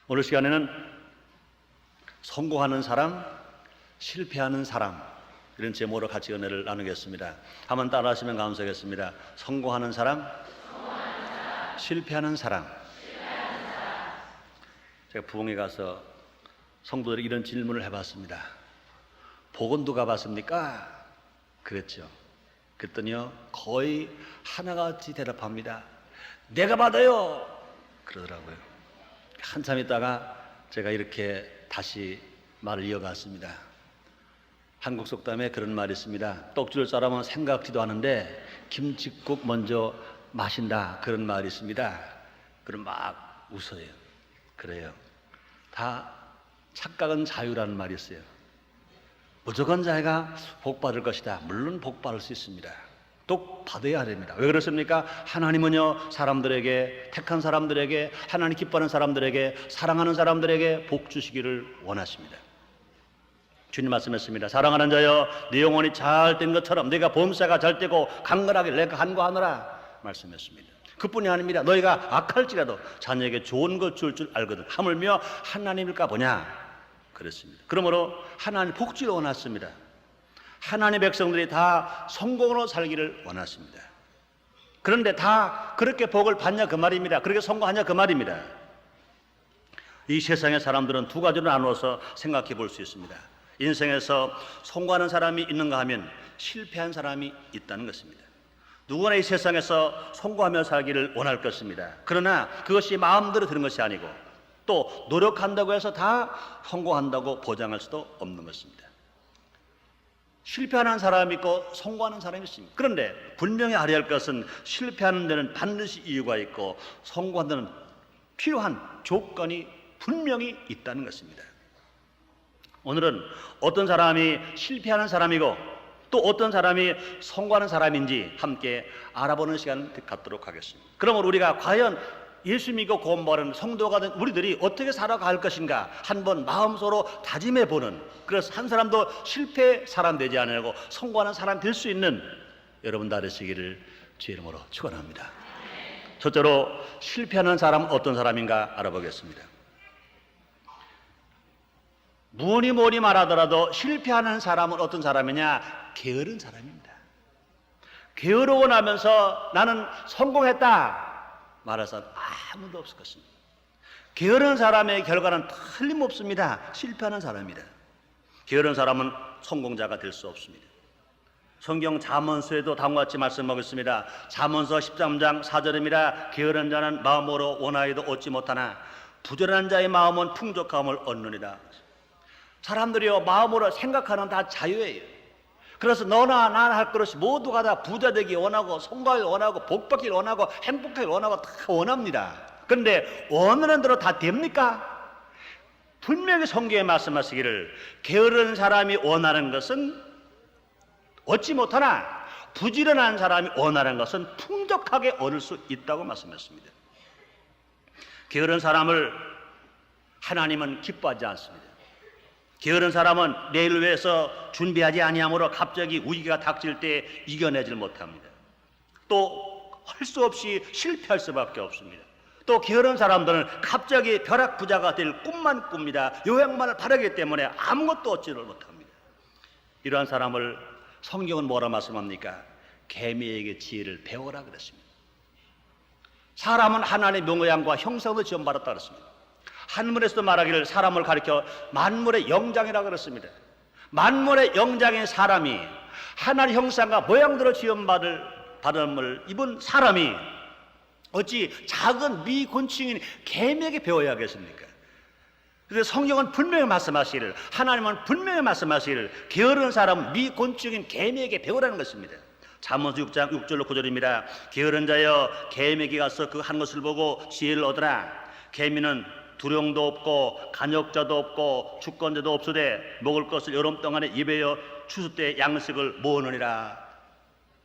오늘 시간에는 성공하는 사람, 실패하는 사람, 이런 제목으로 같이 은혜를 나누겠습니다. 한번 따라 하시면 감사하겠습니다. 성공하는 사람, 실패하는 사람. 제가 부흥회 가서 성도들에게 이런 질문을 해봤습니다. 복은 누가 받습니까? 그랬죠. 그랬더니요, 거의 하나같이 대답합니다. 내가 받아요! 그러더라고요. 한참 있다가 제가 이렇게 다시 말을 이어갔습니다. 한국 속담에 그런 말이 있습니다. 떡 줄 사람은 생각지도 않은데 김칫국 먼저 마신다, 그런 말이 있습니다. 그럼 막 웃어요. 그래요. 다 착각은 자유라는 말이 있어요. 무조건 자기가 복 받을 것이다. 물론 복 받을 수 있습니다. 또 받아야 됩니다. 왜 그렇습니까? 하나님은요, 사람들에게, 택한 사람들에게, 하나님 기뻐하는 사람들에게, 사랑하는 사람들에게 복 주시기를 원하십니다. 주님 말씀했습니다. 사랑하는 자여, 네 영혼이 잘 된 것처럼 네가 범사가 잘 되고 강건하게 내가 간구하노라 말씀했습니다. 그뿐이 아닙니다. 너희가 악할지라도 자녀에게 좋은 것 줄 알거든. 하물며 하나님일까 보냐 그랬습니다. 그러므로 하나님 복지를 원하십니다. 하나님의 백성들이 다 성공으로 살기를 원하십니다. 그런데 다 그렇게 복을 받냐 그 말입니다. 그렇게 성공하냐 그 말입니다. 이 세상의 사람들은 두 가지로 나누어서 생각해 볼 수 있습니다. 인생에서 성공하는 사람이 있는가 하면 실패한 사람이 있다는 것입니다. 누구나 이 세상에서 성공하며 살기를 원할 것입니다. 그러나 그것이 마음대로 되는 것이 아니고 또 노력한다고 해서 다 성공한다고 보장할 수도 없는 것입니다. 실패하는 사람이 있고 성공하는 사람이 있습니다. 그런데 분명히 알아야 할 것은 실패하는 데는 반드시 이유가 있고 성공하는 데는 필요한 조건이 분명히 있다는 것입니다. 오늘은 어떤 사람이 실패하는 사람이고 또 어떤 사람이 성공하는 사람인지 함께 알아보는 시간을 갖도록 하겠습니다. 그러면 우리가 과연 예수 믿고 구원받은 성도가 된 우리들이 어떻게 살아갈 것인가 한번 마음속으로 다짐해 보는, 그래서 한 사람도 실패 사람 되지 않으려고 성공하는 사람 될 수 있는 여러분 다 되시기를 주의 이름으로 축원합니다. 첫째로 실패하는 사람은 어떤 사람인가 알아보겠습니다. 무엇이 말하더라도 실패하는 사람은 어떤 사람이냐? 게으른 사람입니다. 게으르고 나면서 나는 성공했다 말해서 아무도 없을 것입니다. 게으른 사람의 결과는 틀림없습니다. 실패하는 사람이다. 게으른 사람은 성공자가 될 수 없습니다. 성경 잠언서에도 다음과 같이 말씀하고 있습니다. 잠언서 13장 4절입니다. 게으른 자는 마음으로 원하여도 얻지 못하나 부지런한 자의 마음은 풍족함을 얻느니라. 사람들이요, 마음으로 생각하는 다 자유예요. 그래서 너나 나나 할 것이 모두가 다 부자 되기 원하고 성공하기 원하고 복 받기를 원하고 행복하기를 원하고 다 원합니다. 그런데 원하는 대로 다 됩니까? 분명히 성경에 말씀하시기를 게으른 사람이 원하는 것은 얻지 못하나 부지런한 사람이 원하는 것은 풍족하게 얻을 수 있다고 말씀했습니다. 게으른 사람을 하나님은 기뻐하지 않습니다. 게으른 사람은 내일을 위해서 준비하지 아니하므로 갑자기 위기가 닥칠 때 이겨내질 못합니다. 또 할 수 없이 실패할 수밖에 없습니다. 또 게으른 사람들은 갑자기 벼락부자가 될 꿈만 꿉니다. 요양만을 바라기 때문에 아무것도 얻지를 못합니다. 이러한 사람을 성경은 뭐라 말씀합니까? 개미에게 지혜를 배워라 그랬습니다. 사람은 하나님의 모양과 형상으로 지음받았다 그랬습니다. 한문에서도 말하기를 사람을 가리켜 만물의 영장이라고 그랬습니다. 만물의 영장인 사람이 하나님의 형상과 모양대로 지음받음을 입은 사람이 어찌 작은 미곤충인 개미에게 배워야겠습니까? 그래서 성경은 분명히 말씀하시기를, 하나님은 분명히 말씀하시기를 게으른 사람은 미곤충인 개미에게 배우라는 것입니다. 잠언서 6장 6절로 9절입니다. 게으른 자여 개미에게 가서 그 한 것을 보고 지혜를 얻으라. 개미는 두령도 없고 간역자도 없고 주권자도 없으되 먹을 것을 여름 동안에 입에여 추수 때 양식을 모으느니라.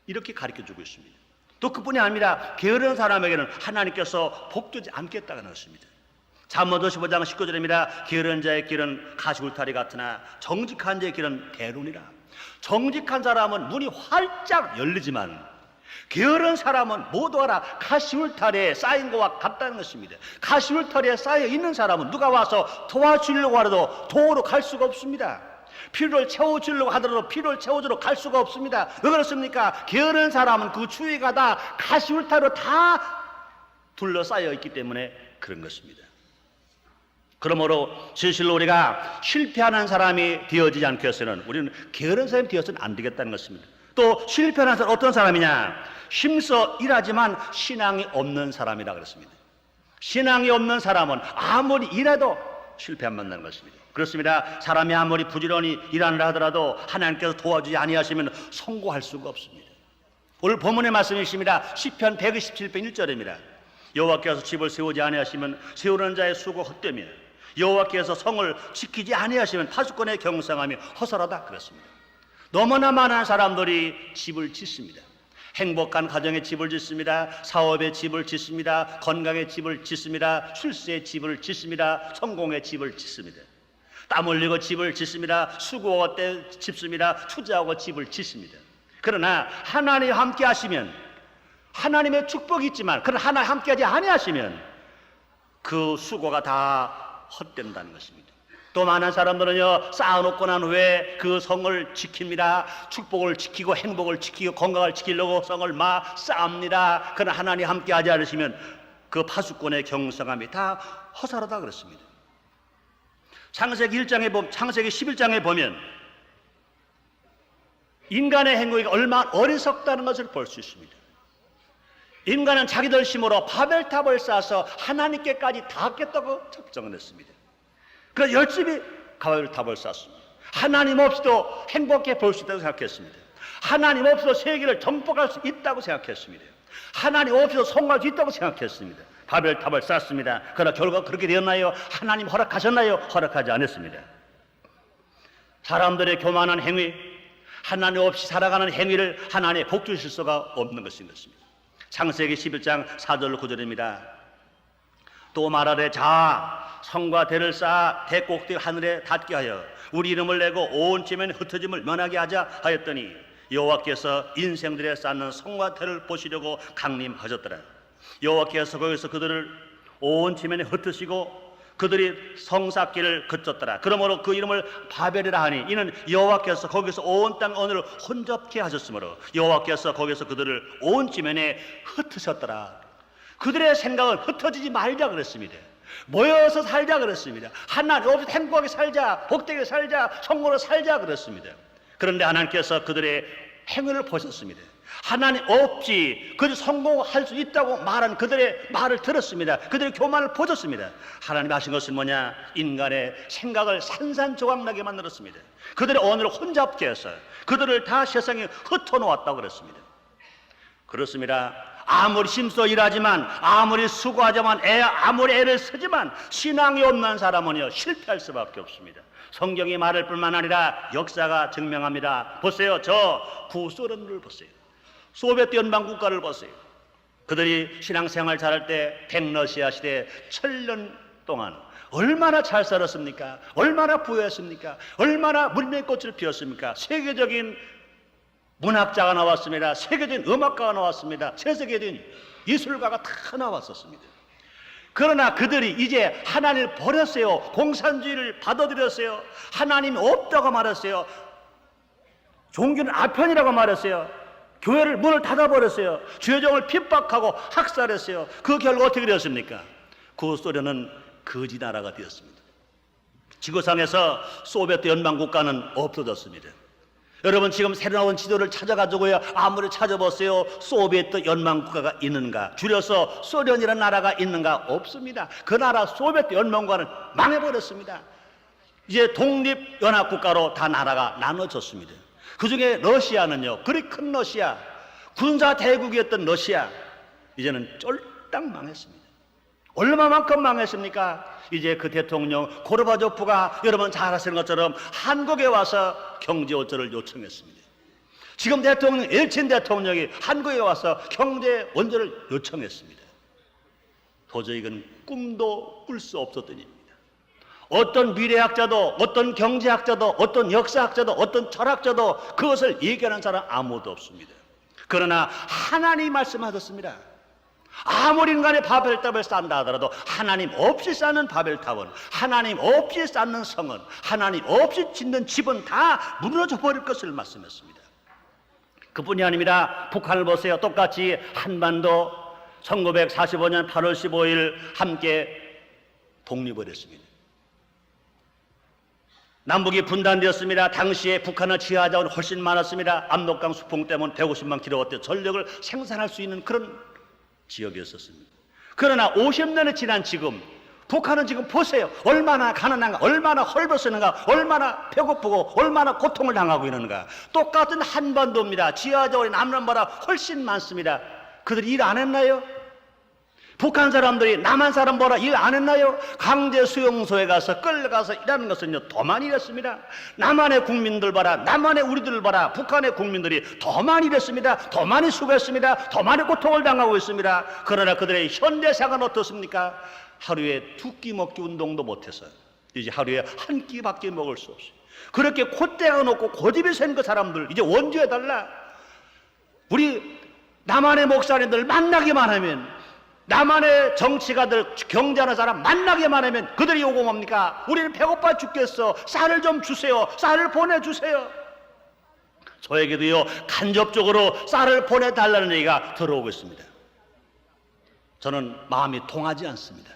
이렇게 가르쳐주고 있습니다. 또 그뿐이 아니라 게으른 사람에게는 하나님께서 복주지 않겠다는 것입니다. 잠언서 15장 19절입니다. 게으른 자의 길은 가시울타리 같으나 정직한 자의 길은 대론이라. 정직한 사람은 문이 활짝 열리지만 게으른 사람은 모두 알아 가시울타리에 쌓인 것과 같다는 것입니다. 가시울타리에 쌓여 있는 사람은 누가 와서 도와주려고 하더라도 도우러 갈 수가 없습니다. 피로를 채워주려고 하더라도 피로를 채워주러 갈 수가 없습니다. 왜 그렇습니까? 게으른 사람은 그 주위가 다 가시울타리로 다 둘러싸여 있기 때문에 그런 것입니다. 그러므로 진실로 우리가 실패하는 사람이 되어지지 않기 위해서는 우리는 게으른 사람이 되어서는 안 되겠다는 것입니다. 또 실패하는 사람은 어떤 사람이냐? 힘써 일하지만 신앙이 없는 사람이라 그랬습니다. 신앙이 없는 사람은 아무리 일해도 실패 안 만나는 것입니다. 그렇습니다. 사람이 아무리 부지런히 일하느라 하더라도 하나님께서 도와주지 아니하시면 성공할 수가 없습니다. 오늘 본문의 말씀이십니다. 시편 127편 1절입니다. 여호와께서 집을 세우지 아니하시면 세우는 자의 수고 헛되며 여호와께서 성을 지키지 아니하시면 파수꾼의 경상함이 허설하다 그랬습니다. 너무나 많은 사람들이 집을 짓습니다. 행복한 가정의 집을 짓습니다. 사업의 집을 짓습니다. 건강의 집을 짓습니다. 출세의 집을 짓습니다. 성공의 집을 짓습니다. 땀 흘리고 집을 짓습니다. 수고하고 때 짓습니다. 투자하고 집을 짓습니다. 그러나 하나님 함께 하시면 하나님의 축복이 있지만 그러나 하나님 함께 하지 아니하시면 그 수고가 다 헛된다는 것입니다. 또 많은 사람들은요, 쌓아놓고 난 후에 그 성을 지킵니다. 축복을 지키고 행복을 지키고 건강을 지키려고 성을 막 쌓습니다. 그러나 하나님 함께 하지 않으시면 그 파수꾼의 경성함이 다 허사하다 그랬습니다. 창세기 11장에 보면 인간의 행동이 얼마나 어리석다는 것을 볼 수 있습니다. 인간은 자기들 힘으로 바벨탑을 쌓아서 하나님께까지 닿겠다고 작정을 했습니다. 그래서 열심히 바벨탑을 쌓았습니다. 하나님 없이도 행복해 볼 수 있다고 생각했습니다. 하나님 없이도 세계를 정복할 수 있다고 생각했습니다. 하나님 없이도 성공할 수 있다고 생각했습니다. 바벨탑을 쌓았습니다. 그러나 결과가 그렇게 되었나요? 하나님 허락하셨나요? 허락하지 않았습니다. 사람들의 교만한 행위, 하나님 없이 살아가는 행위를 하나님의 복 주실 수가 없는 것인 것입니다. 창세기 11장 4절 9절입니다. 또 말하되 자 성과 대를 쌓아 대 꼭대기 하늘에 닿게 하여 우리 이름을 내고 온 지면에 흩어짐을 면하게 하자 하였더니 여호와께서 인생들에 쌓는 성과 대를 보시려고 강림하셨더라. 여호와께서 거기서 그들을 온 지면에 흩으시고 그들이 성 쌓기를 그쳤더라. 그러므로 그 이름을 바벨이라 하니 이는 여호와께서 거기서 온 땅 언어를 혼잡케 하셨으므로 여호와께서 거기서 그들을 온 지면에 흩으셨더라. 그들의 생각은 흩어지지 말자 그랬습니다. 모여서 살자 그랬습니다. 하나님 없이 행복하게 살자, 복되게 살자, 성공으로 살자 그랬습니다. 그런데 하나님께서 그들의 행위를 보셨습니다. 하나님 없이 그들이 성공할 수 있다고 말한 그들의 말을 들었습니다. 그들의 교만을 보셨습니다. 하나님 하신 것은 뭐냐? 인간의 생각을 산산조각나게 만들었습니다. 그들의 언어를 혼잡게 해서 그들을 다 세상에 흩어놓았다고 그랬습니다. 그렇습니다. 아무리 힘써 일하지만 아무리 수고하지만 아무리 애를 쓰지만 신앙이 없는 사람은요 실패할 수밖에 없습니다. 성경이 말할 뿐만 아니라 역사가 증명합니다. 보세요. 저 구소련을 보세요. 소비에트 연방 국가를 보세요. 그들이 신앙생활 잘할 때 백러시아 시대 1000년 동안 얼마나 잘 살았습니까? 얼마나 부유했습니까? 얼마나 문명의 꽃을 피웠습니까? 세계적인 문학자가 나왔습니다. 세계적인 음악가가 나왔습니다. 세계적인 예술가가 다 나왔었습니다. 그러나 그들이 이제 하나님을 버렸어요. 공산주의를 받아들였어요. 하나님이 없다고 말했어요. 종교는 아편이라고 말했어요. 교회를 문을 닫아버렸어요. 주여정을 핍박하고 학살했어요. 그 결과 어떻게 되었습니까? 구소련은 거지 나라가 되었습니다. 지구상에서 소비에트 연방 국가는 없어졌습니다. 여러분 지금 새로 나온 지도를 찾아가지고요 아무리 찾아보세요 소비에트 연방 국가가 있는가? 줄여서 소련이라는 나라가 있는가? 없습니다. 그 나라 소비에트 연방국가는 망해버렸습니다. 이제 독립연합국가로 다 나라가 나눠졌습니다. 그 중에 러시아는요, 그리 큰 러시아, 군사 대국이었던 러시아, 이제는 쫄딱 망했습니다. 얼마만큼 망했습니까? 이제 그 대통령 고르바초프가 여러분 잘 아시는 것처럼 한국에 와서 경제 원조를 요청했습니다. 지금 대통령 엘친 대통령이 한국에 와서 경제 원조를 요청했습니다. 도저히 이건 꿈도 꿀 수 없었던 일입니다. 어떤 미래학자도 어떤 경제학자도 어떤 역사학자도 어떤 철학자도 그것을 얘기하는 사람 아무도 없습니다. 그러나 하나님 말씀하셨습니다. 아무리 인간의 바벨탑을 쌓는다 하더라도 하나님 없이 쌓는 바벨탑은, 하나님 없이 쌓는 성은, 하나님 없이 짓는 집은 다 무너져 버릴 것을 말씀했습니다. 그뿐이 아닙니다. 북한을 보세요. 똑같이 한반도 1945년 8월 15일 함께 독립을 했습니다. 남북이 분단되었습니다. 당시에 북한을 지하자원이 훨씬 많았습니다. 압록강 수풍 때문에 150만 킬로와트 전력을 생산할 수 있는 그런 지역이었습니다. 그러나 50년이 지난 지금 북한은 지금 보세요. 얼마나 가난한가, 얼마나 헐벗었는가, 얼마나 배고프고 얼마나 고통을 당하고 있는가. 똑같은 한반도입니다. 지하자원이 남남보다 훨씬 많습니다. 그들이 일 안 했나요? 북한 사람들이 남한 사람보다 일 안 했나요? 강제 수용소에 가서 끌려가서 일하는 것은요, 더 많이 일했습니다. 남한의 국민들 봐라, 남한의 우리들을 봐라. 북한의 국민들이 더 많이 일했습니다. 더 많이 수고했습니다. 더 많이 고통을 당하고 있습니다. 그러나 그들의 현대사관 어떻습니까? 하루에 두 끼 먹기 운동도 못해서 이제 하루에 한 끼밖에 먹을 수 없어요. 그렇게 콧대가 높고 고집이 센 그 사람들 이제 원조해달라. 우리 남한의 목사님들 만나기만 하면, 남한의 정치가들 경제하는 사람 만나기만 하면 그들이 요구 뭡니까? 우리는 배고파 죽겠어. 쌀을 좀 주세요. 쌀을 보내주세요. 저에게도요, 간접적으로 쌀을 보내달라는 얘기가 들어오고 있습니다. 저는 마음이 통하지 않습니다.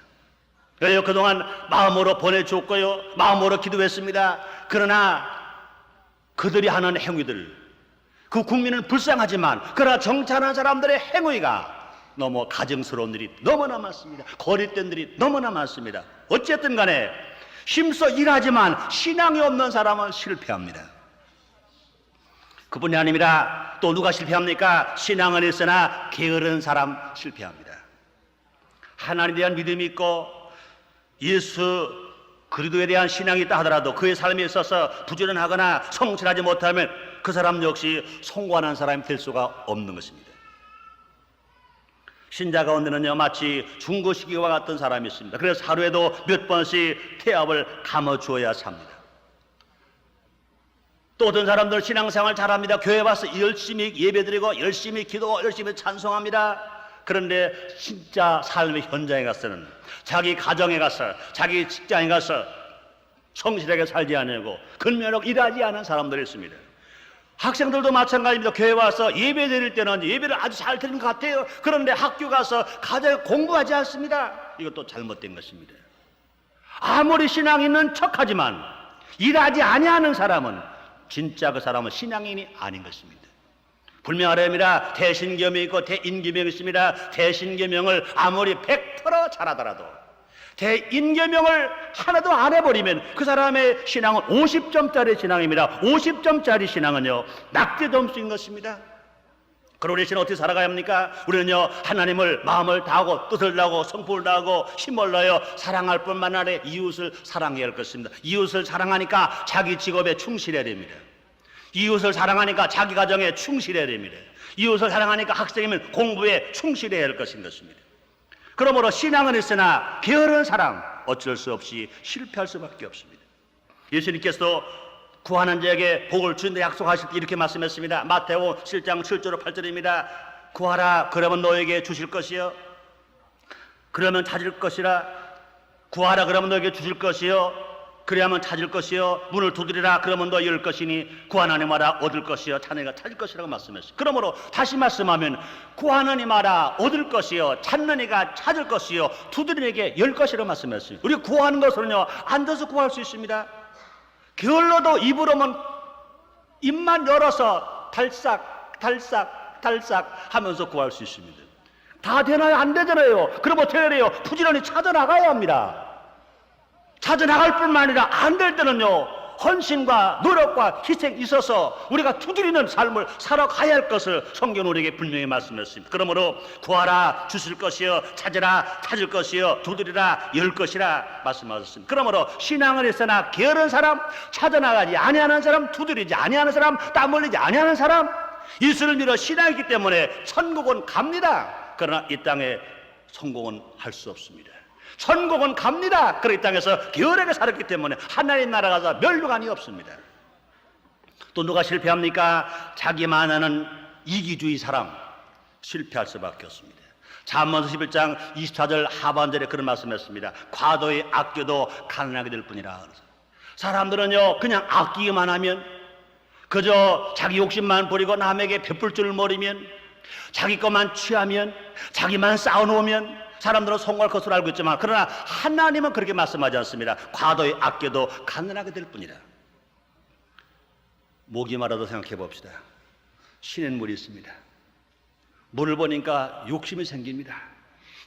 그래요, 그동안 마음으로 보내줬고요, 마음으로 기도했습니다. 그러나 그들이 하는 행위들, 그 국민은 불쌍하지만 그러나 정치하는 사람들의 행위가 너무 가증스러운 일이 너무나 많습니다. 거짓된 일이 너무나 많습니다. 어쨌든 간에 힘써 일하지만 신앙이 없는 사람은 실패합니다. 그뿐이 아닙니다. 또 누가 실패합니까? 신앙은 있으나 게으른 사람 실패합니다. 하나님에 대한 믿음이 있고 예수 그리스도에 대한 신앙이 있다 하더라도 그의 삶에 있어서 부지런하거나 성실하지 못하면 그 사람 역시 성공하는 사람이 될 수가 없는 것입니다. 신자 가운데는요, 마치 중고시기와 같은 사람이 있습니다. 그래서 하루에도 몇 번씩 태압을 감아주어야 삽니다. 또 어떤 사람들 신앙생활 잘합니다. 교회 와서 열심히 예배드리고 열심히 기도하고 열심히 찬송합니다. 그런데 진짜 삶의 현장에 가서는, 자기 가정에 가서, 자기 직장에 가서 성실하게 살지 않고 근면하고 일하지 않은 사람들이 있습니다. 학생들도 마찬가지입니다. 교회 와서 예배 드릴 때는 예배를 아주 잘 드리는 것 같아요. 그런데 학교 가서 가정에 공부하지 않습니다. 이것도 잘못된 것입니다. 아무리 신앙 있는 척하지만 일하지 아니하는 사람은 진짜 그 사람은 신앙인이 아닌 것입니다. 분명하렵니다. 대신계명이 있고 대인계명이 있습니다. 대신계명을 아무리 100% 잘하더라도 대인계명을 하나도 안 해버리면 그 사람의 신앙은 50점짜리 신앙입니다. 50점짜리 신앙은요, 낙제 점수인 것입니다. 그럼 우리 신은 어떻게 살아가야 합니까? 우리는요, 하나님을 마음을 다하고 뜻을 다하고 성품을 다하고 힘을 다하여 사랑할 뿐만 아니라 이웃을 사랑해야 할 것입니다. 이웃을 사랑하니까 자기 직업에 충실해야 됩니다. 이웃을 사랑하니까 자기 가정에 충실해야 됩니다. 이웃을 사랑하니까 학생이면 공부에 충실해야 할 것인 것입니다. 그러므로 신앙은 있으나 게으른 사람 어쩔 수 없이 실패할 수밖에 없습니다. 예수님께서 구하는 자에게 복을 주는데 약속하실 때 이렇게 말씀했습니다. 마태복음 7장 7절로 8절입니다. 구하라 그러면 너에게 주실 것이요, 그러면 찾을 것이라. 구하라 그러면 너에게 주실 것이요, 그래야만 찾을 것이요, 문을 두드리라 그러면 너 열 것이니 구하는 이마다 얻을 것이요, 찾는 이가 찾을 것이라고 말씀했어요. 그러므로 다시 말씀하면 구하는 이마다 얻을 것이요, 찾는 이가 찾을 것이요, 두드리는 이에게 열 것이라고 말씀했어요. 우리 구하는 것은요, 앉아서 구할 수 있습니다. 게을러도 입으로만 입만 열어서 달싹 달싹 달싹 하면서 구할 수 있습니다. 다 되나요? 안 되잖아요. 그럼 어떻게 해야 해요? 부지런히 찾아나가야 합니다. 찾아나갈 뿐만 아니라 안 될 때는요, 헌신과 노력과 희생이 있어서 우리가 두드리는 삶을 살아가야 할 것을 성경은 우리에게 분명히 말씀했습니다. 그러므로 구하라 주실 것이요, 찾으라 찾을 것이요, 두드리라 열 것이라 말씀하셨습니다. 그러므로 신앙을 있으나 게으른 사람, 찾아나가지 아니하는 사람, 두드리지 아니하는 사람, 땀 흘리지 아니하는 사람, 예수를 믿어 신앙이기 때문에 천국은 갑니다. 그러나 이 땅에 성공은 할 수 없습니다. 천국은 갑니다. 그러나 이 땅에서 게으르게 살았기 때문에 하나님 나라 가서 멸류관이 없습니다. 또 누가 실패합니까? 자기만 아는 이기주의 사람 실패할 수밖에 없습니다. 잠언서 11장 24절 하반절에 그런 말씀했습니다. 과도히 아껴도 가난하게 될 뿐이라. 그래서 사람들은요 그냥 아끼기만 하면, 그저 자기 욕심만 부리고 남에게 베풀 줄 모르면, 자기 것만 취하면, 자기만 쌓아놓으면 사람들은 성공할 것으로 알고 있지만, 그러나 하나님은 그렇게 말씀하지 않습니다. 과도히 아껴도 가난하게 될 뿐이라. 목이 마라도 생각해 봅시다. 시냇 물이 있습니다. 물을 보니까 욕심이 생깁니다.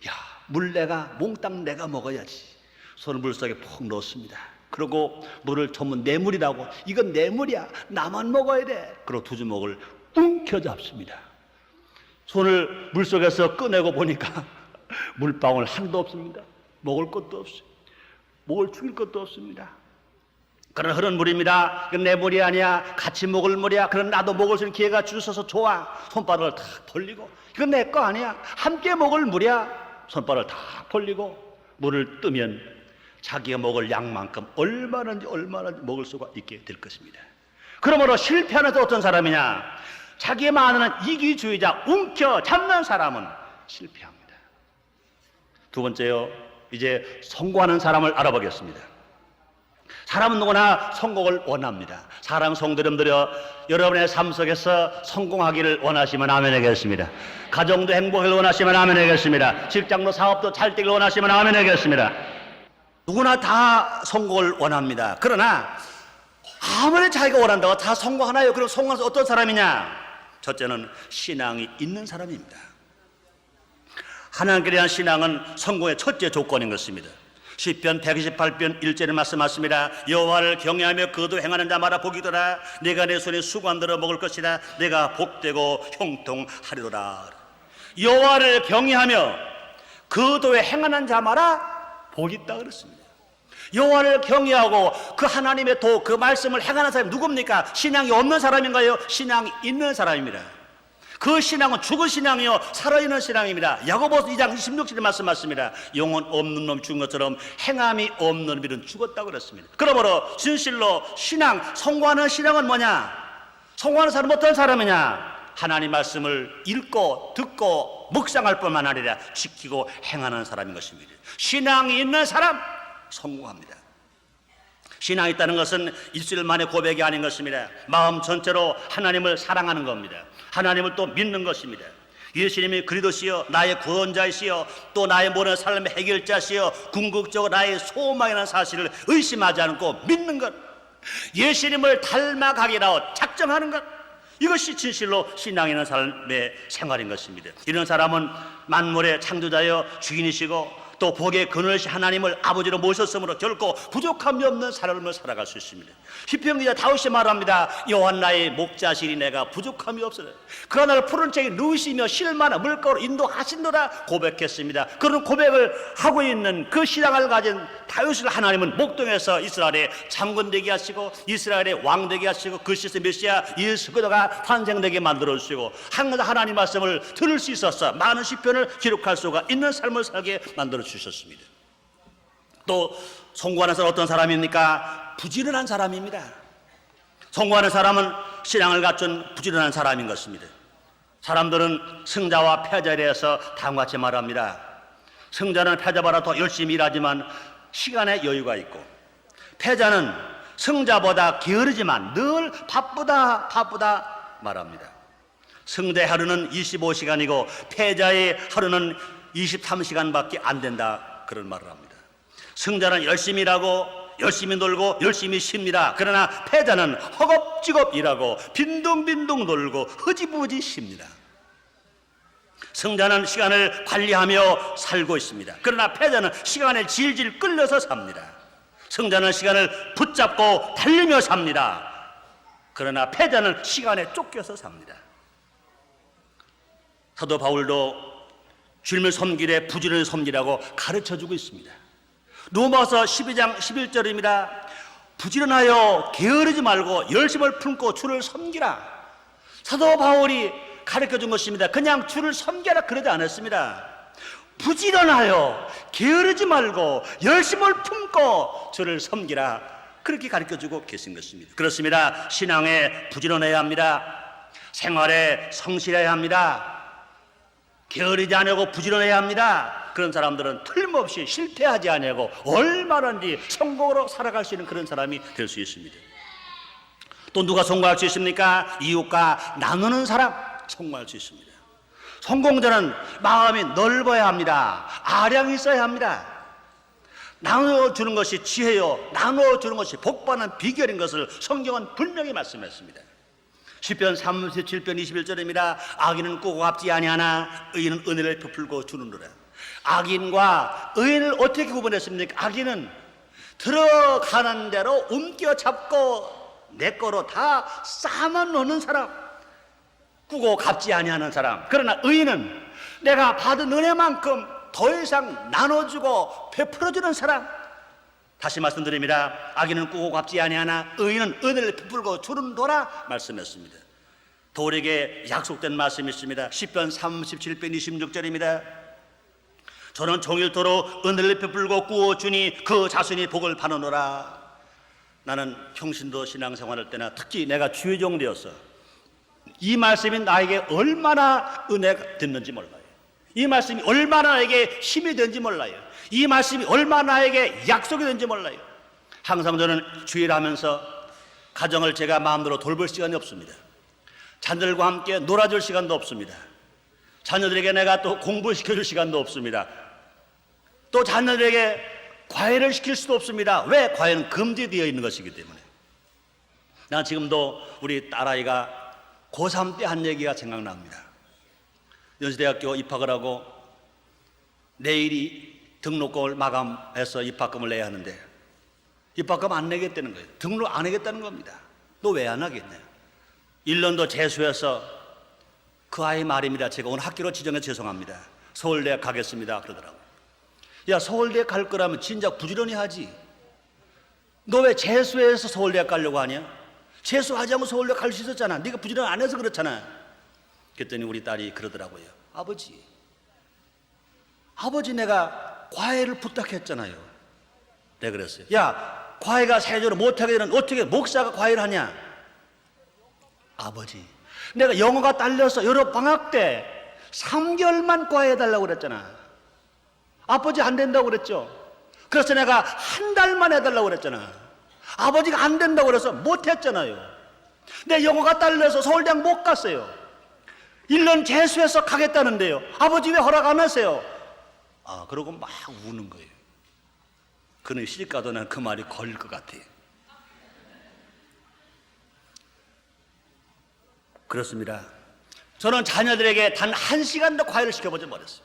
야, 물 몽땅 내가 먹어야지. 손을 물속에 푹 넣습니다. 그리고 물을 전문 내 물이라고, 이건 내 물이야, 나만 먹어야 돼. 그리고 두 주먹을 움켜잡습니다. 손을 물속에서 꺼내고 보니까 물방울 하나도 없습니다. 먹을 것도 없어요. 먹을 죽일 것도 없습니다. 그런 흐른 물입니다. 이건 내 물이 아니야. 같이 먹을 물이야. 그럼 나도 먹을 수 있는 기회가 주셔서 좋아. 손바닥을 탁 벌리고, 이건 내 거 아니야. 함께 먹을 물이야. 손바닥을 탁 벌리고 물을 뜨면 자기가 먹을 양만큼 얼마든지 먹을 수가 있게 될 것입니다. 그러므로 실패하는 데 어떤 사람이냐? 자기만 아는 이기주의자, 움켜잡는 사람은 실패합니다. 두 번째요, 이제 성공하는 사람을 알아보겠습니다. 사람은 누구나 성공을 원합니다. 사랑 성도님들여, 여러분의 삶 속에서 성공하기를 원하시면 아멘 하겠습니다. 가정도 행복하기를 원하시면 아멘 하겠습니다. 직장도 사업도 잘 되기를 원하시면 아멘 하겠습니다. 누구나 다 성공을 원합니다. 그러나 아무리 자기가 원한다고 다 성공하나요? 그럼 성공해서 어떤 사람이냐? 첫째는 신앙이 있는 사람입니다. 하나님께 대한 신앙은 성공의 첫째 조건인 것입니다. 시편 128편 1절에 말씀하십니다. 여호와를 경외하며 그도 행하는 자마다 복이더라. 내가 내 손에 수고함대로 먹을 것이라. 내가 복되고 형통하리로라. 여호와를 경외하며 그도 행하는 자마다 복이 있다 그랬습니다. 여호와를 경외하고 그 하나님의 도, 그 말씀을 행하는 사람이 누굽니까? 신앙이 없는 사람인가요? 신앙이 있는 사람입니다. 그 신앙은 죽은 신앙이요 살아있는 신앙입니다. 야고보서 2장 26절에 말씀하십니다. 영혼 없는 놈 죽은 것처럼 행함이 없는 놈은 죽었다고 그랬습니다. 그러므로 진실로 신앙, 성공하는 신앙은 뭐냐? 성공하는 사람은 어떤 사람이냐? 하나님 말씀을 읽고 듣고 묵상할 뿐만 아니라 지키고 행하는 사람인 것입니다. 신앙이 있는 사람 성공합니다. 신앙이 있다는 것은 일주일만의 고백이 아닌 것입니다. 마음 전체로 하나님을 사랑하는 겁니다. 하나님을 또 믿는 것입니다. 예수님이 그리스도시여 나의 구원자이시여 또 나의 모든 삶의 해결자시여 궁극적으로 나의 소망이라는 사실을 의심하지 않고 믿는 것, 예수님을 닮아가기라고 작정하는 것, 이것이 진실로 신앙이 있는 삶의 생활인 것입니다. 이런 사람은 만물의 창조자여 주인이시고 또 복의 근원이신 하나님을 아버지로 모셨으므로 결코 부족함이 없는 삶을 살아갈 수 있습니다. 시편 기자 다윗이 말합니다. 여호와 나의 목자시니 내가 부족함이 없으라. 그러나 나를 푸른 책에 누우시며 실만한 물가로 인도하신도라 고백했습니다. 그런 고백을 하고 있는 그 신앙을 가진 다윗을 하나님은 목동에서 이스라엘의 장군 되게 하시고 이스라엘의 왕 되게 하시고 그 시스 메시아 예수 그리스도가 탄생되게 만들어 주시고 항상 하나님 말씀을 들을 수 있어서 많은 시편을 기록할 수가 있는 삶을 살게 만들어 주셨습니다. 또 성공하는 사람은 어떤 사람입니까? 부지런한 사람입니다. 성공하는 사람은 신앙을 갖춘 부지런한 사람인 것입니다. 사람들은 승자와 패자에 대해서 다음과 같이 말합니다. 승자는 패자보다 더 열심히 일하지만 시간에 여유가 있고, 패자는 승자보다 게으르지만 늘 바쁘다 말합니다. 승자의 하루는 25시간이고 패자의 하루는 23시간밖에 안 된다, 그런 말을 합니다. 승자는 열심히 일하고 열심히 놀고 열심히 쉽니다. 그러나 패자는 허겁지겁 일하고 빈둥빈둥 놀고 흐지부지 쉽니다. 승자는 시간을 관리하며 살고 있습니다. 그러나 패자는 시간에 질질 끌려서 삽니다. 승자는 시간을 붙잡고 달리며 삽니다. 그러나 패자는 시간에 쫓겨서 삽니다. 사도 바울도 주님을 섬기되 부지런히 섬기라고 가르쳐주고 있습니다. 로마서 12장 11절입니다. 부지런하여 게으르지 말고 열심을 품고 주를 섬기라. 사도 바울이 가르쳐준 것입니다. 그냥 주를 섬겨라 그러지 않았습니다. 부지런하여 게으르지 말고 열심을 품고 주를 섬기라, 그렇게 가르쳐주고 계신 것입니다. 그렇습니다. 신앙에 부지런해야 합니다. 생활에 성실해야 합니다. 게으르지 아니하고 부지런해야 합니다. 그런 사람들은 틀림없이 실패하지 아니하고 얼마든지 성공으로 살아갈 수 있는 그런 사람이 될 수 있습니다. 또 누가 성공할 수 있습니까? 이웃과 나누는 사람 성공할 수 있습니다. 성공자는 마음이 넓어야 합니다. 아량이 있어야 합니다. 나눠주는 것이 지혜요, 나눠주는 것이 복받는 비결인 것을 성경은 분명히 말씀했습니다. 시편 37편 21절입니다. 악인은 꾸고 갚지 아니하나 의인은 은혜를 베풀고 주는도라. 악인과 의인을 어떻게 구분했습니까? 악인은 들어가는 대로 움켜잡고 내 거로 다 쌓아만 놓는 사람, 꾸고 갚지 아니하는 사람. 그러나 의인은 내가 받은 은혜만큼 더 이상 나눠주고 베풀어주는 사람. 다시 말씀드립니다. 악인은 꾸고 갚지 아니하나 의인은 은혜를 베풀고 주는도라 말씀했습니다. 돌에게 약속된 말씀이 있습니다. 시편 37편 26절입니다. 저는 종일토록 은혜를 베풀고 꾸어주니 그 자손이 복을 받으노라. 나는 평신도 신앙생활할 때나 특히 내가 주의 종 되어서 이 말씀이 나에게 얼마나 은혜가 됐는지 몰라요. 이 말씀이 얼마나 나에게 힘이 되는지 몰라요. 이 말씀이 얼마나 나에게 약속이 되는지 몰라요. 항상 저는 주일을 하면서 가정을 제가 마음대로 돌볼 시간이 없습니다. 자녀들과 함께 놀아줄 시간도 없습니다. 자녀들에게 내가 또 공부시켜줄 시간도 없습니다. 또 자녀들에게 과외를 시킬 수도 없습니다. 왜? 과외는 금지되어 있는 것이기 때문에. 난 지금도 우리 딸아이가 고3 때 한 얘기가 생각납니다. 연세대학교 입학을 하고 내일이 등록금을 마감해서 입학금을 내야 하는데 입학금 안 내겠다는 거예요. 등록 안 하겠다는 겁니다. 너 왜 안 하겠냐? 1년 더 재수해서 그 아이 말입니다. 제가 오늘 학교로 지정해 죄송합니다. 서울대학 가겠습니다. 그러더라고요. 야, 서울대학 갈 거라면 진작 부지런히 하지. 너 왜 재수해서 서울대학 가려고 하냐? 재수하지 않고 서울대학 갈 수 있었잖아. 네가 부지런 안 해서 그렇잖아. 그랬더니 우리 딸이 그러더라고요. 아버지 내가 과외를 부탁했잖아요. 내가 그랬어요. 야, 과외가 세조로 못하게 되는 어떻게 목사가 과외를 하냐? 아버지, 내가 영어가 딸려서 여러 방학 때 3개월만 과외해달라고 그랬잖아. 아버지 안 된다고 그랬죠. 그래서 내가 한 달만 해달라고 그랬잖아. 아버지가 안 된다고 그래서 못했잖아요. 내 영어가 딸려서 서울대학 못 갔어요. 1년 재수해서 가겠다는데요. 아버지 왜 허락 안 하세요? 그러고 막 우는 거예요. 그는 시집가도 난 그 말이 걸릴 것 같아요. 그렇습니다. 저는 자녀들에게 단 1시간도 과외를 시켜보지 못했어요.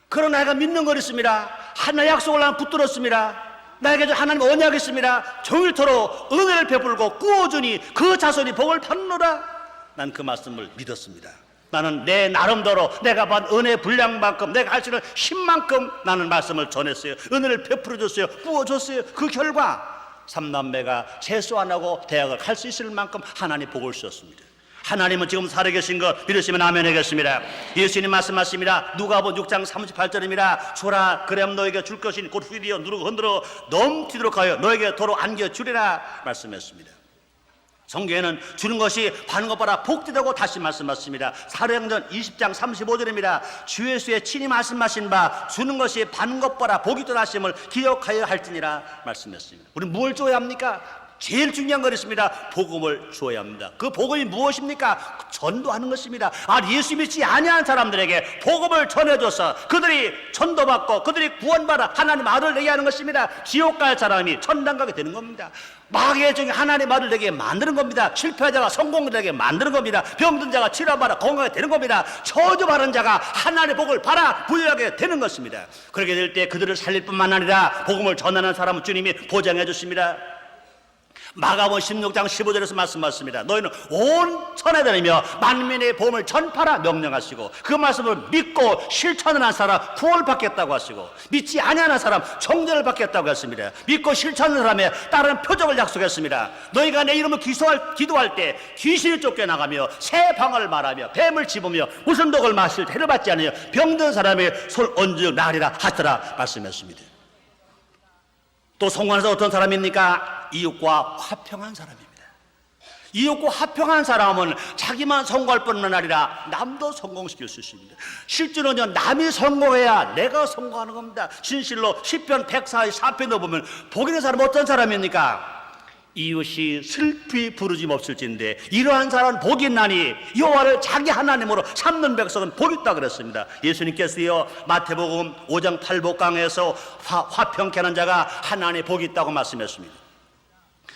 그러나 내가 믿는 거 있습니다. 하나의 약속을 나는 붙들었습니다. 나에게 하나님 언약이 있습니다. 종일토록 은혜를 베풀고 꾸어주니 그 자손이 복을 받노라. 난 그 말씀을 믿었습니다. 나는 내 나름대로 내가 받은 은혜 분량만큼 내가 할 수 있는 힘만큼 나는 말씀을 전했어요. 은혜를 베풀어 줬어요. 꾸어줬어요. 그 결과 3남매가 재수 안 하고 대학을 갈 수 있을 만큼 하나님 복을 주셨습니다. 하나님은 지금 살아계신 것 믿으시면 아멘 하겠습니다. 예수님 말씀하십니다. 누가복음 6장 38절입니다. 주라 그럼 너에게 줄 것이니 곧 후디어 누르고 흔들어 넘치도록 하여 너에게 도로 안겨주리라 말씀했습니다. 성경에는 주는 것이 받는 것보다 복되다고 다시 말씀하십니다. 사도행전 20장 35절입니다. 주 예수의 친히 말씀하신 바 주는 것이 받는 것보다 복이 더 하심을 기억하여 할지니라 말씀했습니다. 우리 뭘 줘야 합니까? 제일 중요한 건 있습니다. 복음을 주어야 합니다. 그 복음이 무엇입니까? 전도하는 것입니다. 예수 믿지 아니한 사람들에게 복음을 전해줘서 그들이 전도받고 그들이 구원받아 하나님 아들 되게 하는 것입니다. 지옥 갈 사람이 천당 가게 되는 겁니다. 마귀의 종이 하나님 아들 되게 만드는 겁니다. 실패자가 성공되게 만드는 겁니다. 병든 자가 치료받아 건강하게 되는 겁니다. 저주받은 자가 하나님의 복을 받아 부유하게 되는 것입니다. 그렇게 될 때 그들을 살릴 뿐만 아니라 복음을 전하는 사람은 주님이 보장해 주십니다. 마가복음 16장 15절에서 말씀하십니다. 너희는 온 천에 다니며 만민의 복음을 전파라 명령하시고 그 말씀을 믿고 실천을 한 사람 구원을 받겠다고 하시고 믿지 아니하는 사람 정죄를 받겠다고 했습니다. 믿고 실천하는 사람에 따른 표적을 약속했습니다. 너희가 내 이름을 기도할 때 귀신이 쫓겨나가며 새 방언을 말하며 뱀을 집으며 무슨 독을 마실 해를 받지 않으며 병든 사람의 손 얹어 나으리라 하더라 말씀했습니다. 또 성공해서 어떤 사람입니까? 이웃과 화평한 사람입니다. 이웃과 화평한 사람은 자기만 성공할 뿐만 아니라 남도 성공시킬 수 있습니다. 실제로는요, 남이 성공해야 내가 성공하는 겁니다. 진실로 시편 144편에 보면 복 있는 사람은 어떤 사람입니까? 이웃이 슬피 부르짐 없을진데 이러한 사람은 복이 있나니 여호와를 자기 하나님으로 삼는 백성은 복이 있다 그랬습니다. 예수님께서요, 마태복음 5장 8복강에서 화평케 하는 자가 하나님의 복이 있다고 말씀했습니다.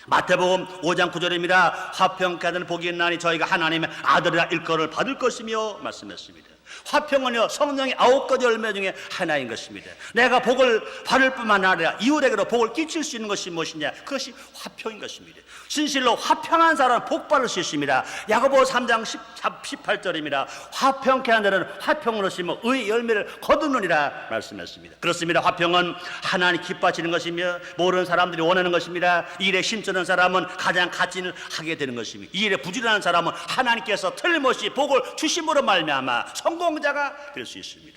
마태복음 5장 9절입니다. 화평케 하는 복이 있나니 저희가 하나님의 아들이라 일컬을 받을 것이며 말씀했습니다. 화평은요, 성령의 9가지 열매 중에 하나인 것입니다. 내가 복을 받을 뿐만 아니라 이웃에게도 복을 끼칠 수 있는 것이 무엇이냐? 그것이 화평인 것입니다. 진실로 화평한 사람은 복 받을 수 있습니다. 야고보 3장 18절입니다. 화평케 하는 자는 화평으로 심어 의의 열매를 거두느니라 말씀했습니다. 그렇습니다. 화평은 하나님 기뻐하시는 것이며 모르는 사람들이 원하는 것입니다. 이 일에 힘쓰는 사람은 가장 가치를 하게 되는 것입니다. 이 일에 부지런한 사람은 하나님께서 틀림없이 복을 주심으로 말미암아 성공자가 될 수 있습니다.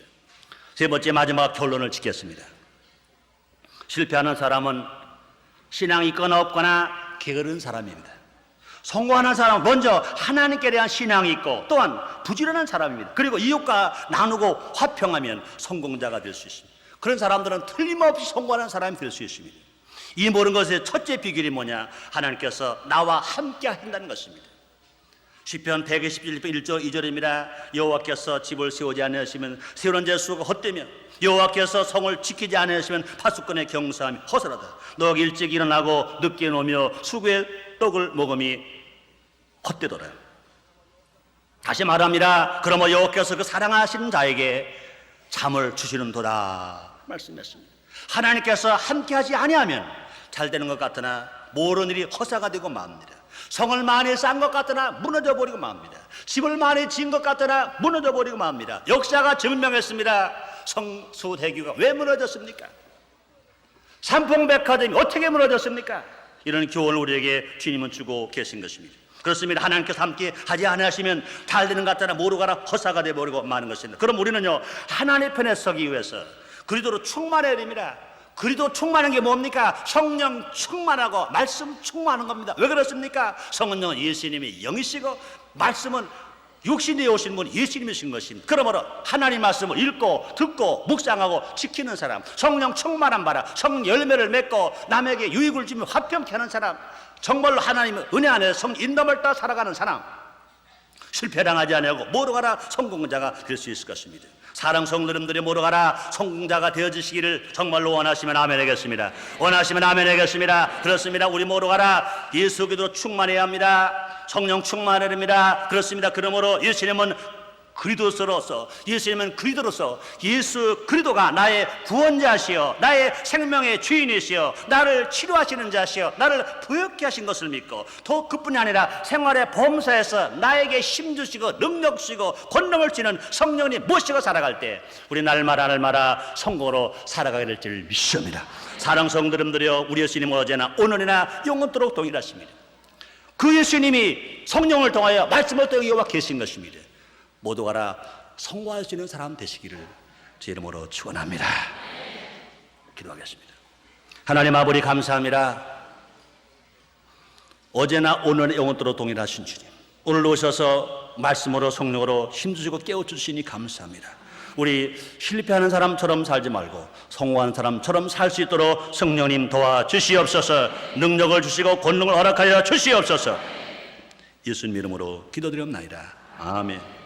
세 번째, 마지막 결론을 짓겠습니다. 실패하는 사람은 신앙이 있거나 없거나 게으른 사람입니다. 성공하는 사람은 먼저 하나님께 대한 신앙이 있고 또한 부지런한 사람입니다. 그리고 이웃과 나누고 화평하면 성공자가 될 수 있습니다. 그런 사람들은 틀림없이 성공하는 사람이 될 수 있습니다. 이 모든 것의 첫째 비결이 뭐냐? 하나님께서 나와 함께 한다는 것입니다. 시편 121편 1절 2절입니다. 여호와께서 집을 세우지 않으시면 세우는 자 수가 헛되며 여호와께서 성을 지키지 않으시면 파수꾼의 경사함이 허설하다. 너가 일찍 일어나고 늦게 놓으며 수구의 떡을 먹음이 헛되더라. 다시 말합니다. 그러므로 여호와께서 그 사랑하시는 자에게 잠을 주시는도다 말씀했습니다. 하나님께서 함께하지 아니하면 잘 되는 것 같으나 모르는 일이 허사가 되고 맙니다. 성을 많이 쌓은 것 같으나 무너져 버리고 맙니다. 집을 많이 지은 것 같으나 무너져 버리고 맙니다. 역사가 증명했습니다. 성수대교가 왜 무너졌습니까? 삼풍백화점이 어떻게 무너졌습니까? 이런 교훈을 우리에게 주님은 주고 계신 것입니다. 그렇습니다. 하나님께서 함께 하지 않으시면 잘 되는 것 같으나 모르고 가라 허사가 되어버리고 마는 것입니다. 그럼 우리는요, 하나님의 편에 서기 위해서 그리스도로 충만해야 됩니다. 그리스도 충만한 게 뭡니까? 성령 충만하고 말씀 충만한 겁니다. 왜 그렇습니까? 성령은 예수님이 영이시고 말씀은 육신이 오신 분 예수님이신 것입니다. 그러므로 하나님 말씀을 읽고 듣고 묵상하고 지키는 사람, 성령 충만한 바라 성령 열매를 맺고 남에게 유익을 주며 화평케 하는 사람, 정말로 하나님의 은혜 안에서 성 인도를 따라 살아가는 사람, 실패당하지 아니하고 모두가라 성공자가 될 수 있을 것입니다. 사랑 성도님들이 모두가라 성공자가 되어지시기를 정말로 원하시면 아멘 하겠습니다. 원하시면 아멘 하겠습니다. 그렇습니다. 우리 모두가라 예수 그리스도로 충만해야 합니다. 성령 충만해야 됩니다. 그렇습니다. 그러므로 예수님은 그리스도로서 예수 그리스도가 나의 구원자시여 나의 생명의 주인이시여 나를 치료하시는 자시여 나를 부욕케 하신 것을 믿고 더 그뿐이 아니라 생활의 범사에서 나에게 힘주시고 능력 주시고 권능을 주는 성령이 모시고 살아갈 때 우리 날마다 성공으로 살아가게 될 줄 믿습니다. 사랑 성도님들이여, 우리 예수님은 어제나 오늘이나 영원토록 동일하십니다. 그 예수님이 성령을 통하여 말씀을 통해 여호와 계신 것입니다. 모두가라 성공할 수 있는 사람 되시기를 제 이름으로 축원합니다. 기도하겠습니다. 하나님 아버지 감사합니다. 어제나 오늘 영원토록 동일하신 주님, 오늘 오셔서 말씀으로 성령으로 힘주시고 깨워주시니 감사합니다. 우리 실패하는 사람처럼 살지 말고 성공하는 사람처럼 살 수 있도록 성령님 도와주시옵소서. 능력을 주시고 권능을 허락하여 주시옵소서. 예수님 이름으로 기도드리옵나이다. 아멘.